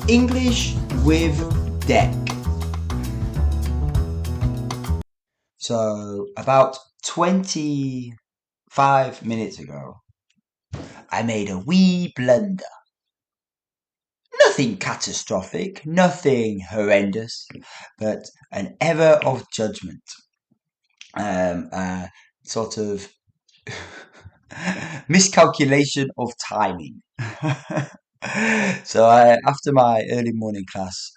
English with Deck. So, about 25 minutes ago, I made a wee blunder. Nothing catastrophic, nothing horrendous, but an error of judgment. Sort of miscalculation of timing. So, after my early morning class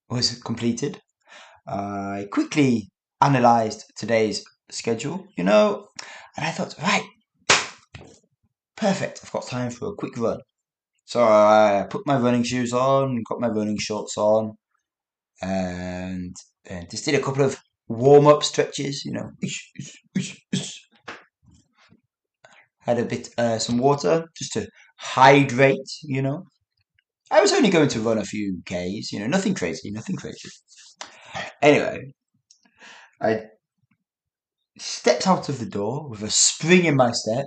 was completed, I quickly analysed today's schedule, and I thought, right, perfect, I've got time for a quick run. So I put my running shoes on, got my running shorts on, and, just did a couple of warm-up stretches, Had a bit, some water just to hydrate. I was only going to run a few Ks, nothing crazy, nothing crazy. Anyway, I stepped out of the door with a spring in my step,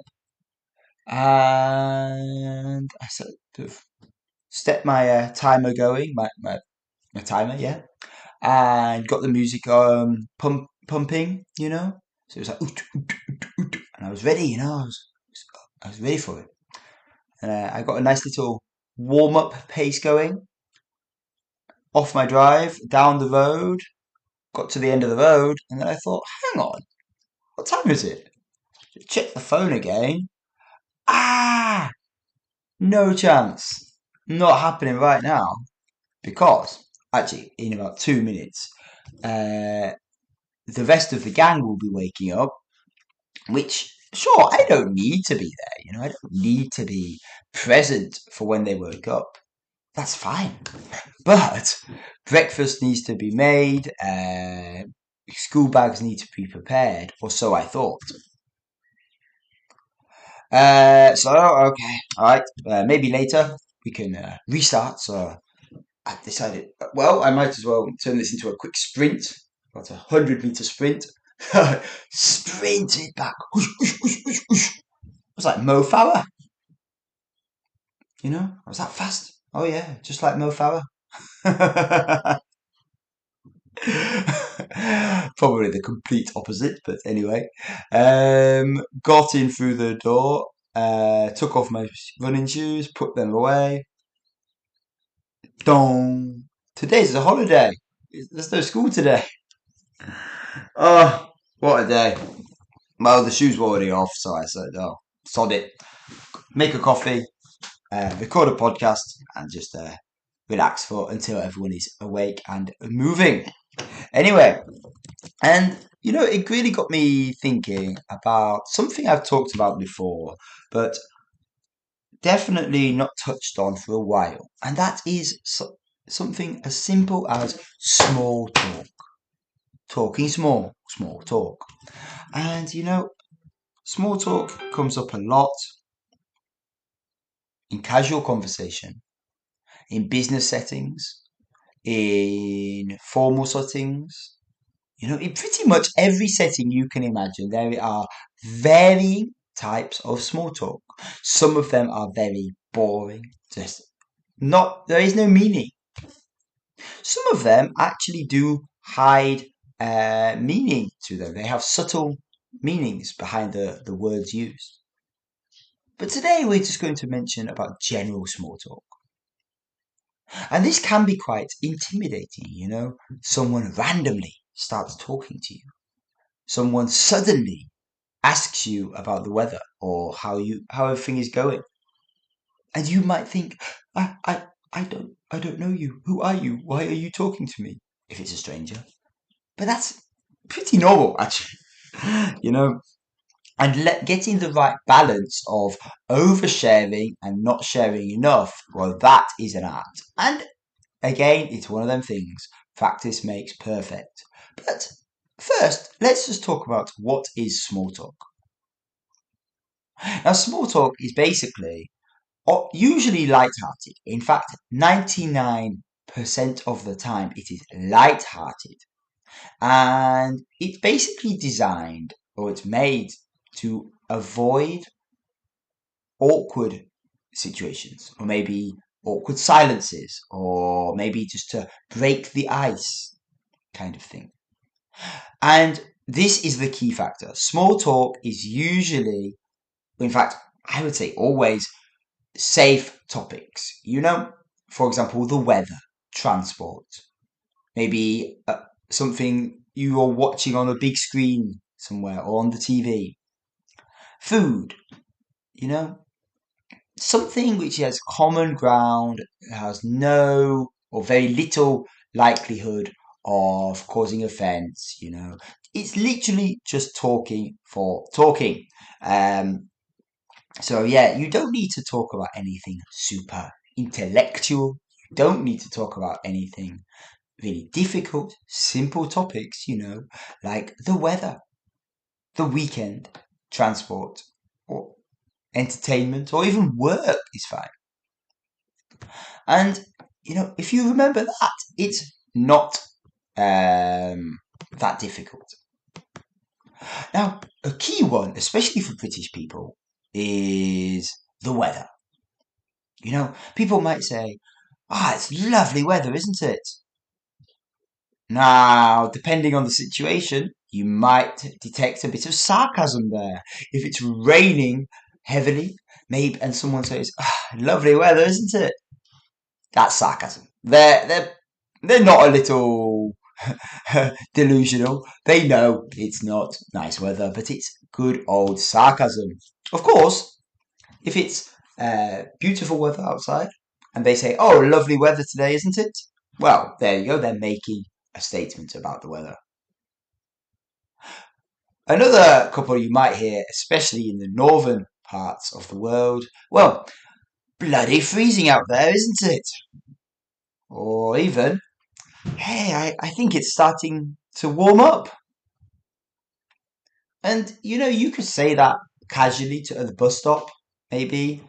and I sort of stepped my timer going, my timer, yeah, and got the music pumping, So it was like, oot, oot, oot, oot, and I was ready, I was ready for it. And I got a nice little warm up pace going. Off my drive, down the road, got to the end of the road, and then I thought, hang on, what time is it? Check the phone again. Ah, no chance. Not happening right now because actually, in about 2 minutes, uh, the rest of the gang will be waking up. Which, sure, I don't need to be there. I don't need to be present for when they wake up. That's fine. But breakfast needs to be made. School bags need to be prepared, or so I thought. So okay, all right. Maybe later we can restart. So I decided, well, I might as well turn this into a quick sprint, about 100-meter sprint. Sprinted back. Whoosh, whoosh, whoosh, whoosh, whoosh. It was like Mo Farah. I was that fast. Oh yeah, just like Mo Farah. Probably the complete opposite, but anyway. Got in through the door, took off my running shoes, put them away. Dong. Today's a holiday. There's no school today. Oh, what a day. Well, the shoes were already off, so I said, oh, sod it. Make a coffee, record a podcast, and just relax for until everyone is awake and moving. Anyway, and it really got me thinking about something I've talked about before, but definitely not touched on for a while, and that is something as simple as small talk. Talking small talk. And small talk comes up a lot in casual conversation, in business settings, in formal settings. In pretty much every setting you can imagine, there are varying types of small talk. Some of them are very boring, just there is no meaning. Some of them actually do hide meaning to them. They have subtle meanings behind the words used. But today we're just going to mention about general small talk. And this can be quite intimidating. Someone randomly starts talking to you. Someone suddenly asks you about the weather or how everything is going. And you might think, I don't know you. Who are you? Why are you talking to me? If it's a stranger. But that's pretty normal, actually. And getting the right balance of oversharing and not sharing enough, well, that is an art. And again, it's one of them things. Practice makes perfect. But first, let's just talk about what is small talk. Now, small talk is basically usually light-hearted. In fact, 99% of the time, it is light-hearted. And it's basically designed, or it's made to avoid awkward situations, or maybe awkward silences, or maybe just to break the ice kind of thing. And this is the key factor. Small talk is usually, in fact, I would say always, safe topics. For example, the weather, transport, maybe something you are watching on a big screen somewhere or on the TV, food, you know, something which has common ground, has no or very little likelihood of causing offense. It's literally just talking for talking. So yeah, you don't need to talk about anything super intellectual. You don't need to talk about anything really difficult. Simple topics, like the weather, the weekend, transport, or entertainment, or even work is fine. And if you remember that, it's not that difficult. Now, a key one, especially for British people, is the weather. People might say, it's lovely weather, isn't it? Now, depending on the situation, you might detect a bit of sarcasm there. If it's raining heavily, maybe, and someone says, lovely weather, isn't it? That's sarcasm. They're not a little delusional. They know it's not nice weather, but it's good old sarcasm. Of course, if it's beautiful weather outside and they say, "Oh, lovely weather today, isn't it?" Well, there you go. They're making a statement about the weather. Another couple you might hear, especially in the northern parts of the world, well, bloody freezing out there, isn't it? Or even, hey, I think it's starting to warm up. And you could say that casually at the bus stop, maybe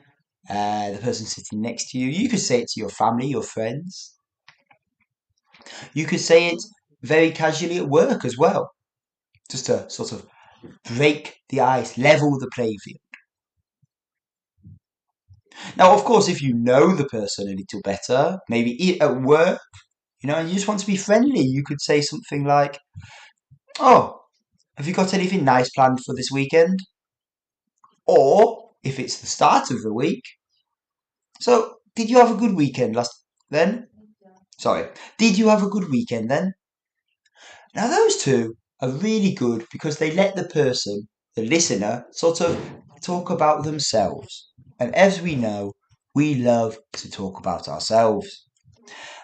the person sitting next to you. You could say it to your family, your friends. You could say it very casually at work as well, just to sort of break the ice, level the playing field. Now, of course, if you know the person a little better, maybe at work, and you just want to be friendly, you could say something like, "Oh, have you got anything nice planned for this weekend?" Or if it's the start of the week, "So, did you have a good weekend then?" Sorry, did you have a good weekend then? Now, those two are really good because they let the person, the listener, sort of talk about themselves. And as we know, we love to talk about ourselves.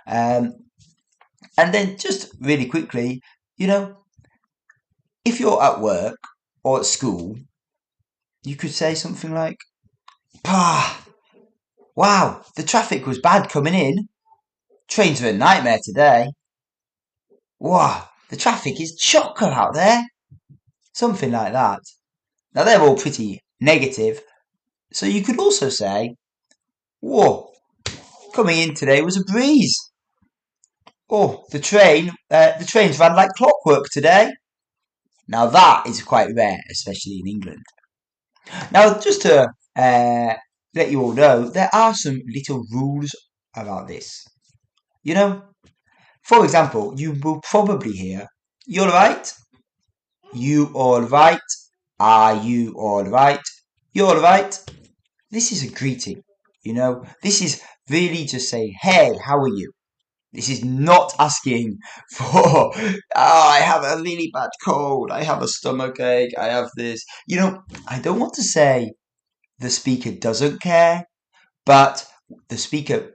Um, and then, just really quickly, if you're at work or at school, you could say something like, wow, the traffic was bad coming in. Trains are a nightmare today. Wow, the traffic is chocker out there." Something like that. Now, they're all pretty negative. So you could also say, whoa, coming in today was a breeze. Oh, the trains ran like clockwork today. Now that is quite rare, especially in England. Now, just to let you all know, there are some little rules about this. For example, you will probably hear, "You all right? You all right? Are you all right? You all right?" This is a greeting. This is really just saying, "Hey, how are you?" This is not asking for, I have a really bad cold, I have a stomach ache, I have this. I don't want to say the speaker doesn't care, but the speaker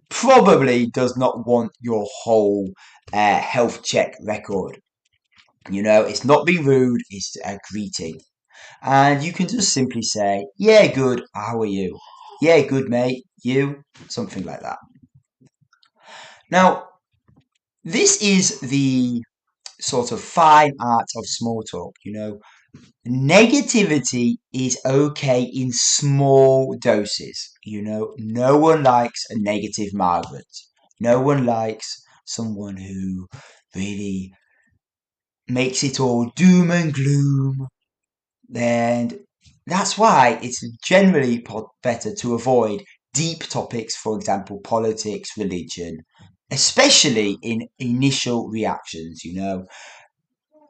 probably does not want your whole health check record. It's not being rude, it's a greeting. And you can just simply say, "Yeah, good, how are you?" "Yeah, good, mate, you?" Something like that. Now, this is the sort of fine art of small talk. Negativity is okay in small doses. No one likes a negative Margaret. No one likes someone who really makes it all doom and gloom. And that's why it's generally better to avoid deep topics, for example, politics, religion, especially in initial reactions, you know.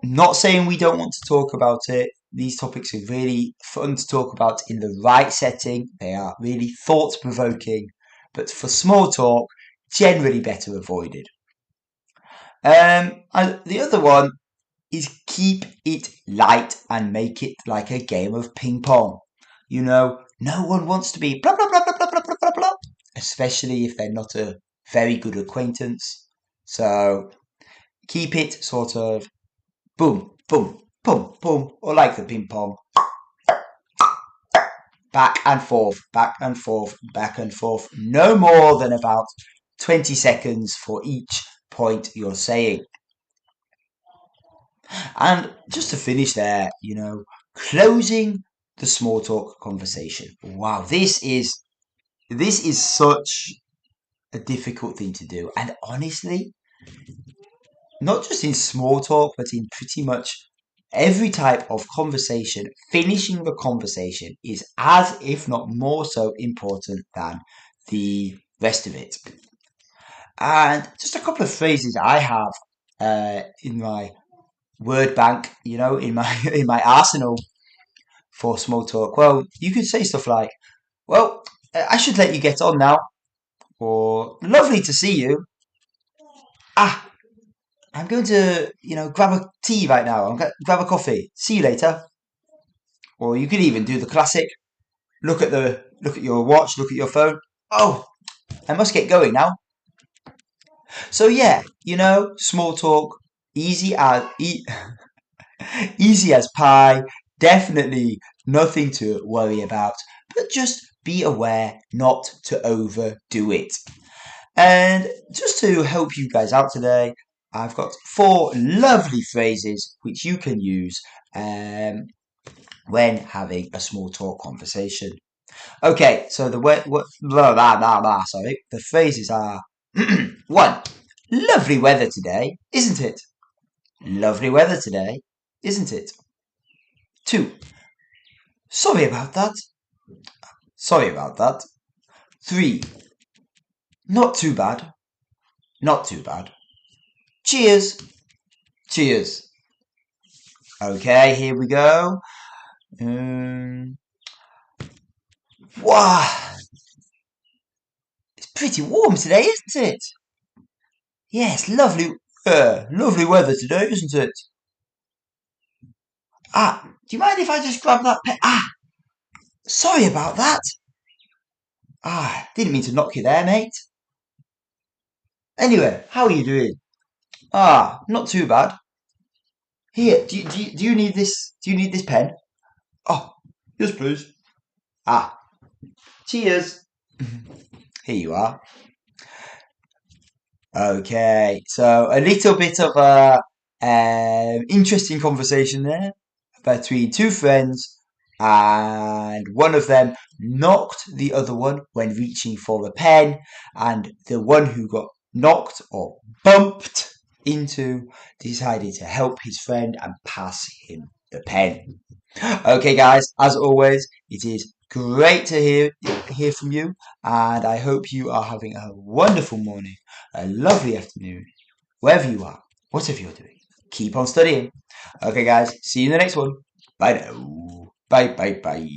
Not saying we don't want to talk about it. These topics are really fun to talk about in the right setting. They are really thought provoking, but for small talk, generally better avoided. And the other one is keep it light and make it like a game of ping pong. You know, no one wants to be blah blah blah blah blah blah blah blah blah, especially if they're not a very good acquaintance. So keep it sort of boom, boom, boom, boom, or like the ping pong, back and forth, back and forth, back and forth. No more than about 20 seconds for each point you're saying. And just to finish there, you know, closing the small talk conversation. Wow, this is such a difficult thing to do. And honestly, not just in small talk, but in pretty much every type of conversation, finishing the conversation is as, if not more so, important than the rest of it. And just a couple of phrases I have in my word bank, you know, in my in my arsenal for small talk. Well, you could say stuff like, "Well, I should let you get on now," or "Lovely to see you." Ah, I'm going to, you know, grab a tea right now. I'm going to grab a coffee. See you later. Or you could even do the classic. Look at your watch. Look at your phone. Oh, I must get going now. So yeah, you know, small talk, easy as easy as pie. Definitely nothing to worry about. But just be aware not to overdo it. And just to help you guys out today, I've got 4 lovely phrases which you can use when having a small talk conversation. Okay, so sorry, the phrases are 1. Lovely weather today, isn't it? Lovely weather today, isn't it? 2. Sorry about that. Sorry about that. 3. Not too bad. Not too bad. Cheers. Cheers. Okay, here we go. Wow, it's pretty warm today, isn't it? Yes, lovely weather today, isn't it? Ah, do you mind if I just grab that pen? Ah, sorry about that. Ah, didn't mean to knock you there, mate. Anyway, how are you doing? Ah, not too bad. Here, do you need this? Do you need this pen? Oh, yes, please. Ah, cheers. Here you are. Okay, so a little bit of a interesting conversation there between 2 friends, and one of them knocked the other one when reaching for a pen, and the one who got knocked or bumped into decided to help his friend and pass him the pen. Okay, guys, as always, it is great to hear from you, and I hope you are having a wonderful morning, a lovely afternoon, wherever you are, whatever you're doing. Keep on studying. Okay, guys, see you in the next one. Bye now. Bye, bye, bye.